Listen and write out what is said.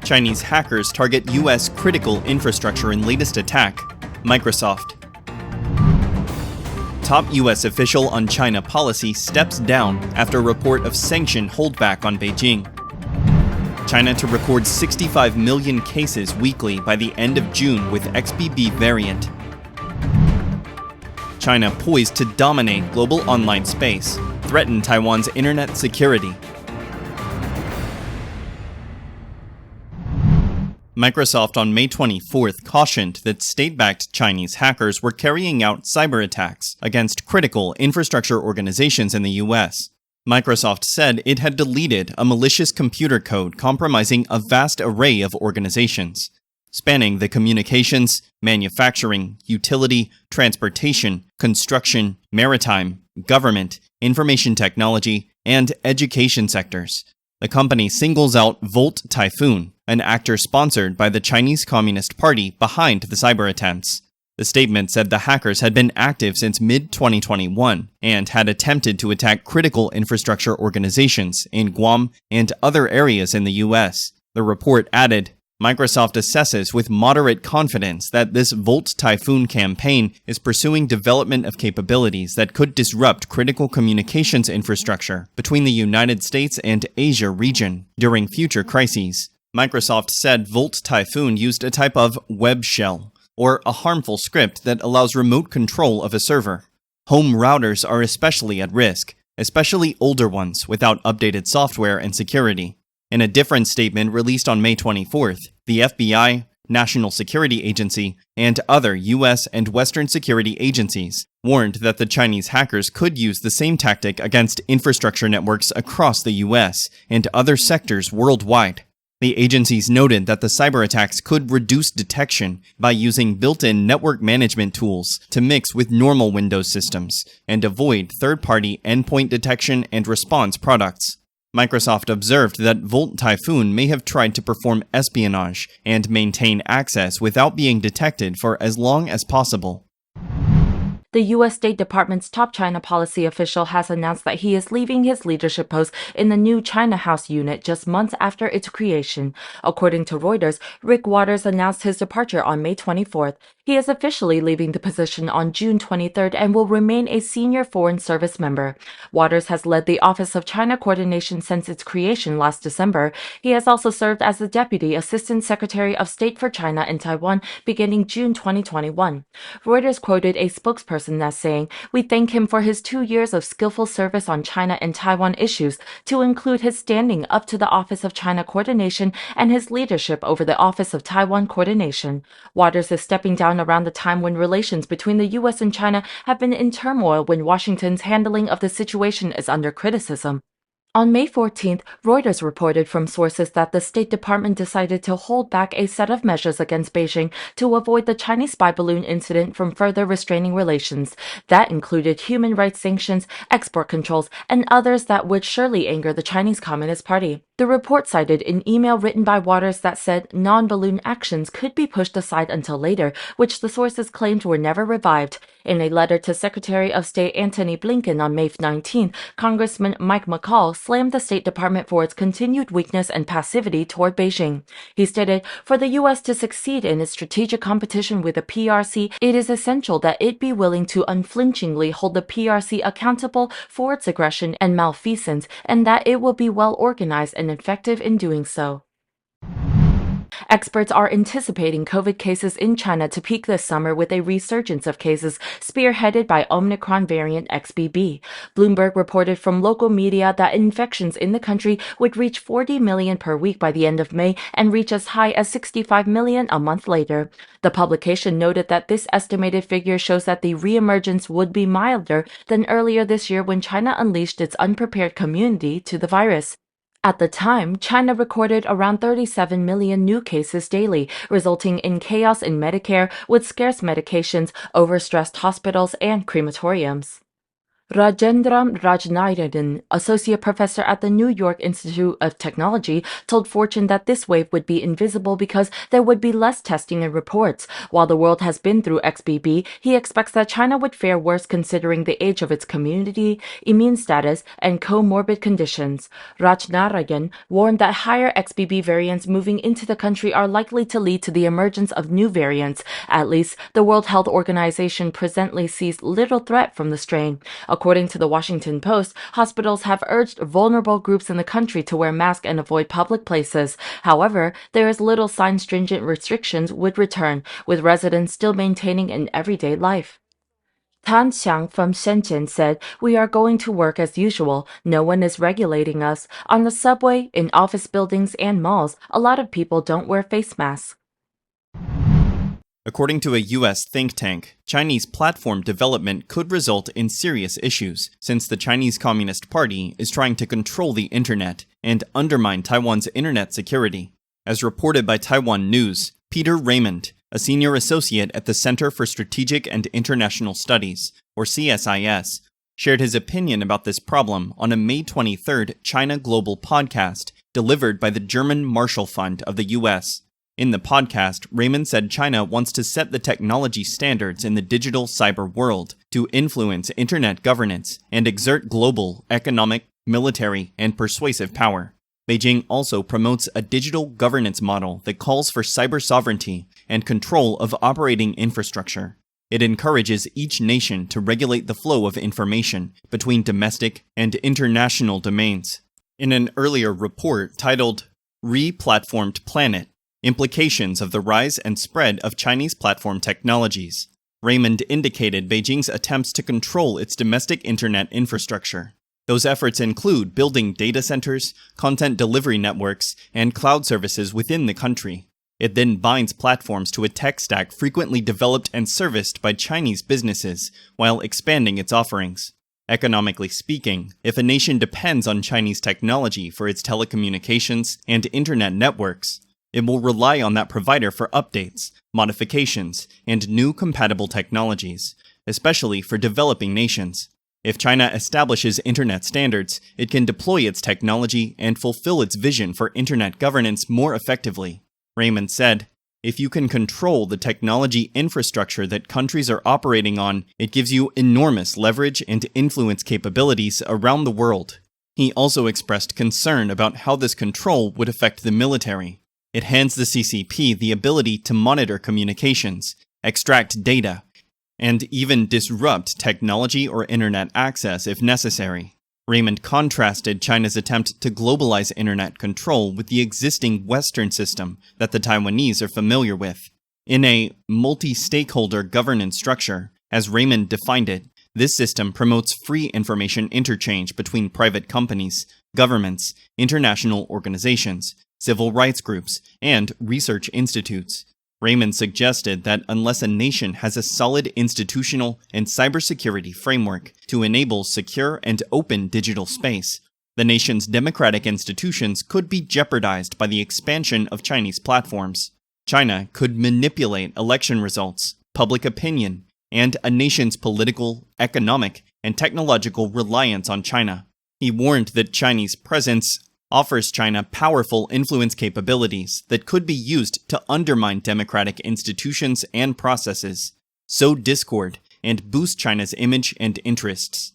Chinese hackers target U.S. critical infrastructure in latest attack. Microsoft. Top U.S. official on China policy steps down after report of sanction holdback on Beijing. China to record 65 million cases weekly by the end of June with XBB variant. China poised to dominate global online space, threaten Taiwan's internet security. Microsoft on May 24th cautioned that state-backed Chinese hackers were carrying out cyber attacks against critical infrastructure organizations in the US. Microsoft said it had deleted a malicious computer code compromising a vast array of organizations, spanning the communications, manufacturing, utility, transportation, construction, maritime, government, information technology, and education sectors. The company singles out Volt Typhoon, an actor sponsored by the Chinese Communist Party behind the cyber attempts. The statement said the hackers had been active since mid-2021 and had attempted to attack critical infrastructure organizations in Guam and other areas in the US. The report added, Microsoft assesses with moderate confidence that this Volt Typhoon campaign is pursuing development of capabilities that could disrupt critical communications infrastructure between the United States and Asia region during future crises. Microsoft said Volt Typhoon used a type of web shell, or a harmful script that allows remote control of a server. Home routers are especially at risk, especially older ones without updated software and security. In a different statement released on May 24th, the FBI, National Security Agency, and other US and Western security agencies warned that the Chinese hackers could use the same tactic against infrastructure networks across the US and other sectors worldwide. The agencies noted that the cyber attacks could reduce detection by using built-in network management tools to mix with normal Windows systems and avoid third-party endpoint detection and response products. Microsoft observed that Volt Typhoon may have tried to perform espionage and maintain access without being detected for as long as possible. The U.S. State Department's top China policy official has announced that he is leaving his leadership post in the new China House unit just months after its creation. According to Reuters, Rick Waters announced his departure on May 24th. He is officially leaving the position on June 23rd and will remain a senior Foreign Service member. Waters has led the Office of China Coordination since its creation last December. He has also served as the Deputy Assistant Secretary of State for China and Taiwan beginning June 2021. Reuters quoted a spokesperson as saying, "We thank him for his 2 years of skillful service on China and Taiwan issues, to include his standing up to the Office of China Coordination and his leadership over the Office of Taiwan Coordination." Waters is stepping down around the time when relations between the U.S. and China have been in turmoil when Washington's handling of the situation is under criticism. On May 14th, Reuters reported from sources that the State Department decided to hold back a set of measures against Beijing to avoid the Chinese spy balloon incident from further restraining relations. That included human rights sanctions, export controls, and others that would surely anger the Chinese Communist Party. The report cited an email written by Waters that said non-balloon actions could be pushed aside until later, which the sources claimed were never revived. In a letter to Secretary of State Antony Blinken on May 19th, Congressman Mike McCall slammed the State Department for its continued weakness and passivity toward Beijing. He stated, "For the U.S. to succeed in its strategic competition with the PRC, it is essential that it be willing to unflinchingly hold the PRC accountable for its aggression and malfeasance, and that it will be well organized and effective in doing so." Experts are anticipating COVID cases in China to peak this summer with a resurgence of cases spearheaded by Omicron variant XBB. Bloomberg reported from local media that infections in the country would reach 40 million per week by the end of May and reach as high as 65 million a month later. The publication noted that this estimated figure shows that the reemergence would be milder than earlier this year when China unleashed its unprepared community to the virus. At the time, China recorded around 37 million new cases daily, resulting in chaos in Medicare with scarce medications, overstressed hospitals, and crematoriums. Rajendram Rajnarayan, associate professor at the New York Institute of Technology, told Fortune that this wave would be invisible because there would be less testing and reports. While the world has been through XBB, he expects that China would fare worse considering the age of its community, immune status, and comorbid conditions. Rajnarayan warned that higher XBB variants moving into the country are likely to lead to the emergence of new variants. At least, the World Health Organization presently sees little threat from the strain. According to the Washington Post, hospitals have urged vulnerable groups in the country to wear masks and avoid public places. However, there is little sign stringent restrictions would return, with residents still maintaining an everyday life. Tan Xiang from Shenzhen said, "We are going to work as usual. No one is regulating us. On the subway, in office buildings, and malls, a lot of people don't wear face masks." According to a US think tank, Chinese platform development could result in serious issues, since the Chinese Communist Party is trying to control the internet and undermine Taiwan's internet security. As reported by Taiwan News, Peter Raymond, a senior associate at the Center for Strategic and International Studies, or CSIS, shared his opinion about this problem on a May 23rd China Global podcast delivered by the German Marshall Fund of the US. In the podcast, Raymond said China wants to set the technology standards in the digital cyber world to influence internet governance and exert global, economic, military, and persuasive power. Beijing also promotes a digital governance model that calls for cyber sovereignty and control of operating infrastructure. It encourages each nation to regulate the flow of information between domestic and international domains. In an earlier report titled Re-Platformed Planet, Implications of the Rise and Spread of Chinese Platform Technologies, Raymond indicated Beijing's attempts to control its domestic internet infrastructure. Those efforts include building data centers, content delivery networks, and cloud services within the country. It then binds platforms to a tech stack frequently developed and serviced by Chinese businesses, while expanding its offerings. Economically speaking, if a nation depends on Chinese technology for its telecommunications and internet networks, it will rely on that provider for updates, modifications, and new compatible technologies, especially for developing nations. If China establishes internet standards, it can deploy its technology and fulfill its vision for internet governance more effectively. Raymond said, "If you can control the technology infrastructure that countries are operating on, it gives you enormous leverage and influence capabilities around the world." He also expressed concern about how this control would affect the military. It hands the CCP the ability to monitor communications, extract data, and even disrupt technology or internet access if necessary. Raymond contrasted China's attempt to globalize internet control with the existing Western system that the Taiwanese are familiar with. In a multi-stakeholder governance structure, as Raymond defined it, this system promotes free information interchange between private companies, governments, international organizations, civil rights groups, and research institutes. Raymond suggested that unless a nation has a solid institutional and cybersecurity framework to enable secure and open digital space, the nation's democratic institutions could be jeopardized by the expansion of Chinese platforms. China could manipulate election results, public opinion, and a nation's political, economic, and technological reliance on China. He warned that Chinese presence offers China powerful influence capabilities that could be used to undermine democratic institutions and processes, sow discord, and boost China's image and interests.